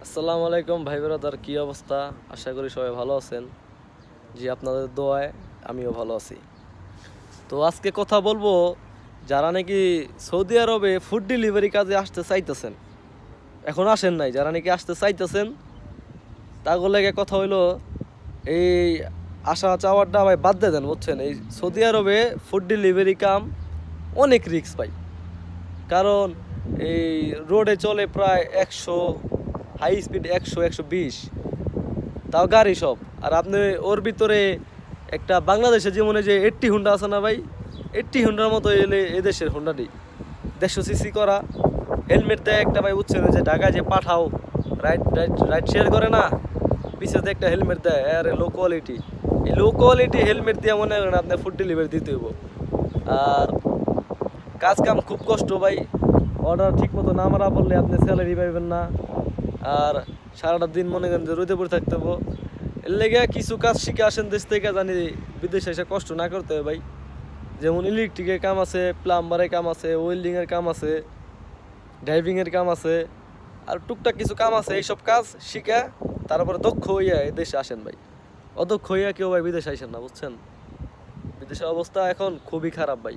আসসালামু আলাইকুম ভাই ব্রাদার, কি অবস্থা? আশা করি সবাই ভালো আছেন। জি, আপনাদের দোয়ায় আমিও ভালো আছি। তো আজকে কথা বলবো যারা নাকি সৌদি আরবে ফুড ডেলিভারি কাজে আসতে চাইতেছেন, এখন আসেন নাই, যারা নাকি আসতে চাইতেছেন তাগো লেগে কথা হইলো এই আসা চাওয়ারটা ভাই বাদ দিয়ে দেন, বুঝছেন? এই সৌদি আরবে ফুড ডেলিভারি কাম অনেক রিস্ক পাই, কারণ এই রোডে চলে প্রায় 100, হাই স্পিড 100-120, তাও গাড়ি সব। আর আপনি ওর ভিতরে একটা বাংলাদেশে যেমন এই যে 80 হুন্ডা আছে না ভাই, 80 হুন্ডার মতো এলে এদেশের হুন্ডাটি 150 সিসি করা, হেলমেট দেয় একটা ভাই, বুঝছেন? যে ঢাকায় যে পাঠাও রাইড রাইড রাইড শেয়ার করে না, পিছনে একটা হেলমেট দেয়, আরে লো কোয়ালিটি। এই লো কোয়ালিটি হেলমেট দিয়ে মনে করেন আপনি ফুড ডেলিভারি দিতে হইব। আর কাজ কাম খুব কষ্ট ভাই, অর্ডার ঠিক মতো না মারা পড়লে আপনি স্যালারি পাইবেন না। আর সারাটা দিন মনে করেন যে রোদে পড়ে থাকতে হবো। এর লেগে কিছু কাজ শিখে আসেন দেশ থেকে, জানি বিদেশে এসে কষ্ট না করতে হবে ভাই। যেমন ইলেকট্রিকের কাম আছে, প্লাম্বারের কাম আছে, ওয়েল্ডিংয়ের কাম আছে, ড্রাইভিংয়ের কাম আছে, আর টুকটাক কিছু কাম আছে। এইসব কাজ শিখে তারপরে দক্ষ হইয়া এই দেশে আসেন ভাই। অদক্ষ হইয়া কেউ ভাই বিদেশে আসেন না, বুঝছেন? বিদেশের অবস্থা এখন খুবই খারাপ ভাই।